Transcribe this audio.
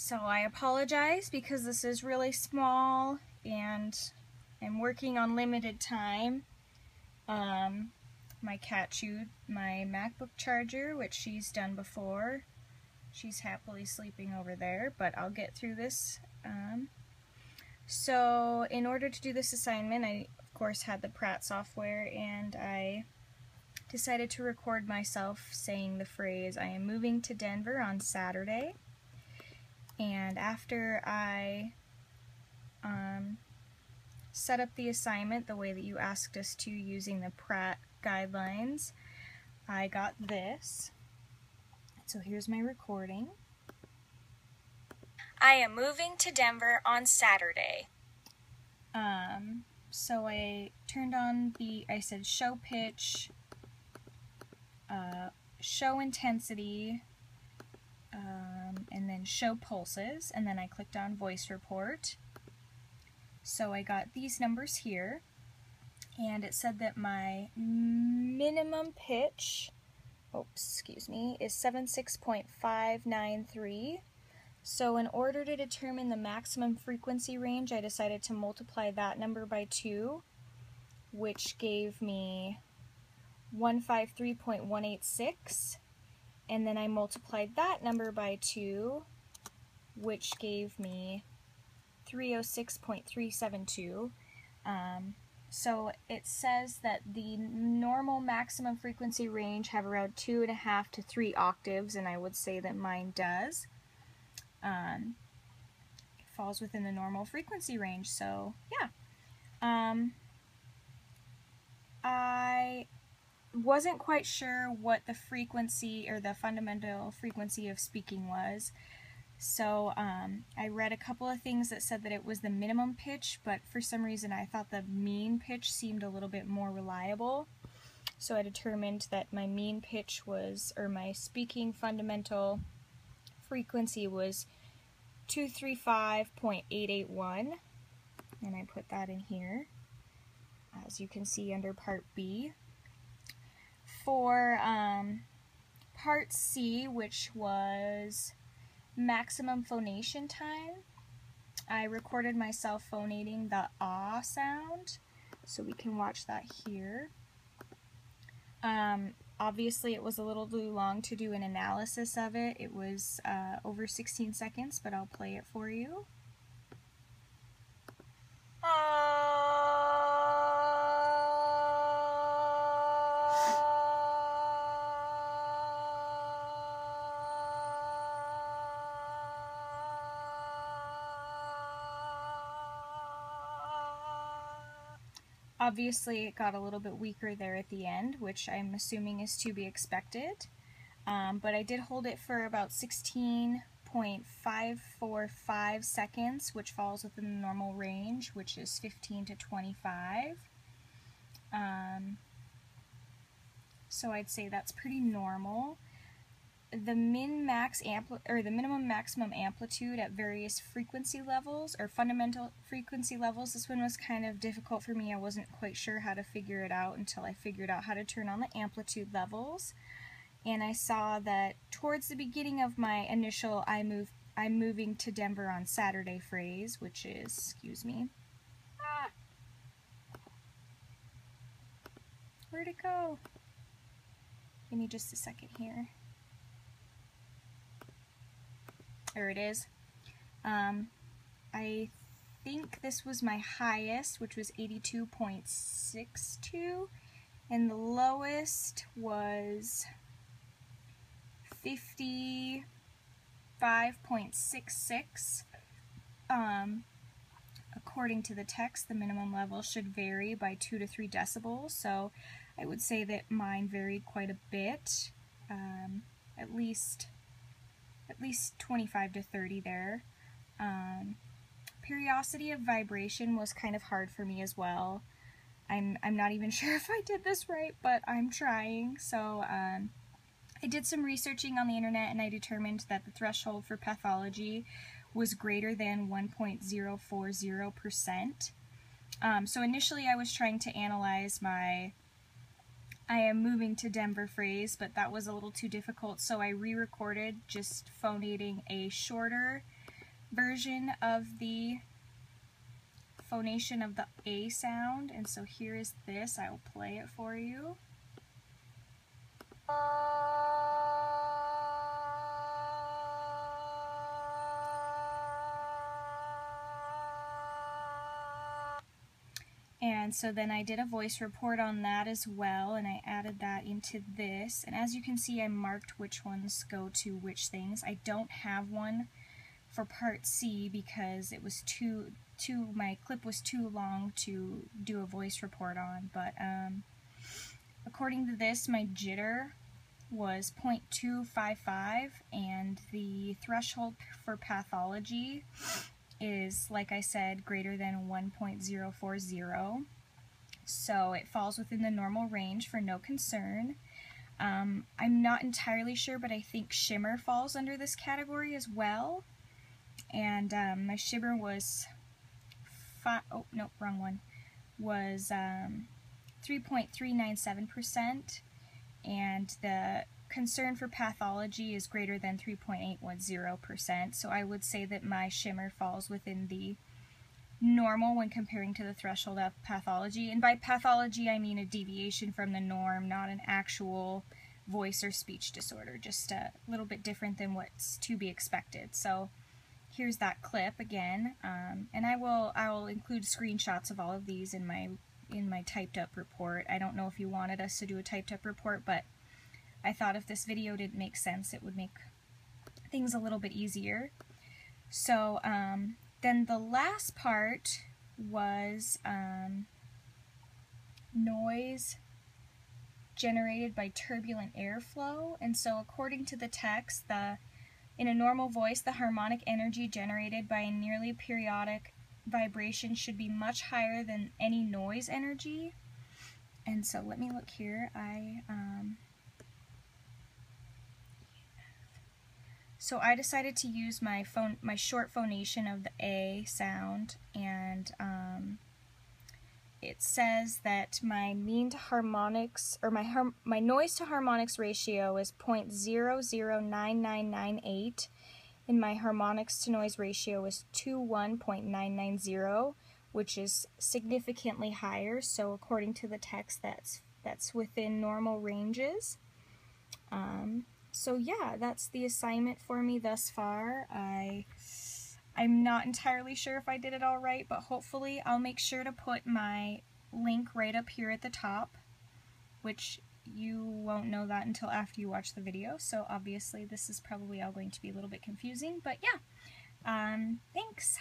So I apologize because this is really small and I'm working on limited time. My cat chewed my MacBook charger, which she's done before. She's happily sleeping over there, but I'll get through this. So in order to do this assignment, I of course had the Pratt software, and I decided to record myself saying the phrase, "I am moving to Denver on Saturday." And after I set up the assignment the way that you asked us to using the Pratt guidelines, I got this. So here's my recording. I am moving to Denver on Saturday. So I turned on I said show pitch, show intensity, and then show pulses, and then I clicked on voice report. So I got these numbers here, and it said that my minimum pitch, is 76.593. So in order to determine the maximum frequency range, I decided to multiply that number by 2, which gave me 153.186. And then I multiplied that number by 2, which gave me 306.372. So it says that the normal maximum frequency range have around 2.5 to 3 octaves, and I would say that mine does. It falls within the normal frequency range, so yeah. I wasn't quite sure what the frequency or the fundamental frequency of speaking was. So I read a couple of things that said that it was the minimum pitch, but for some reason I thought the mean pitch seemed a little bit more reliable. So I determined that my mean pitch was, or my speaking fundamental frequency was 235.881, and I put that in here, as you can see under Part B. For Part C, which was maximum phonation time, I recorded myself phonating the ah sound, so we can watch that here. Obviously it was a little too long to do an analysis of it. It was over 16 seconds, but I'll play it for you. Obviously it got a little bit weaker there at the end, which I'm assuming is to be expected, but I did hold it for about 16.545 seconds, which falls within the normal range, which is 15 to 25. So I'd say that's pretty normal. The minimum maximum amplitude at various frequency levels, or fundamental frequency levels, this one was kind of difficult for me. I wasn't quite sure how to figure it out until I figured out how to turn on the amplitude levels. And I saw that towards the beginning of my initial I'm moving to Denver on Saturday phrase, which is, where'd it go? Give me just a second here. There it is. I think this was my highest, which was 82.62, and the lowest was 55.66. According to the text, the minimum level should vary by 2 to 3 decibels, so I would say that mine varied quite a bit, at least 25 to 30 there. Periodicity of vibration was kind of hard for me as well. I'm not even sure if I did this right, but I'm trying. So I did some researching on the internet, and I determined that the threshold for pathology was greater than 1.040%. So initially I was trying to analyze my I am moving to Denver phrase, but that was a little too difficult, so I re-recorded just phonating a shorter version of the phonation of the A sound, and so here is this. I will play it for you. And so then I did a voice report on that as well, and I added that into this. And as you can see, I marked which ones go to which things. I don't have one for part C because it was my clip was too long to do a voice report on. But according to this, my jitter was 0.255, and the threshold for pathology is, like I said, greater than 1.040. So it falls within the normal range for no concern. I'm not entirely sure, but I think shimmer falls under this category as well. And my shimmer was was 3.397%, and the concern for pathology is greater than 3.810%, so I would say that my shimmer falls within the normal when comparing to the threshold of pathology. And by pathology, I mean a deviation from the norm, not an actual voice or speech disorder, just a little bit different than what's to be expected. So here's that clip again, and I will include screenshots of all of these in my typed up report. I don't know if you wanted us to do a typed up report, but I thought if this video didn't make sense, it would make things a little bit easier. So then the last part was noise generated by turbulent airflow. And so according to the text, in a normal voice, the harmonic energy generated by a nearly periodic vibration should be much higher than any noise energy. And so let me look here. So I decided to use my short phonation of the A sound, and it says that my mean to harmonics, or my noise to harmonics ratio is 0.009998, and my harmonics to noise ratio is 21.990, which is significantly higher. So according to the text, that's within normal ranges. So yeah, that's the assignment for me thus far. I'm not entirely sure if I did it all right, but hopefully I'll make sure to put my link right up here at the top, which you won't know that until after you watch the video, so obviously this is probably all going to be a little bit confusing, but yeah, thanks.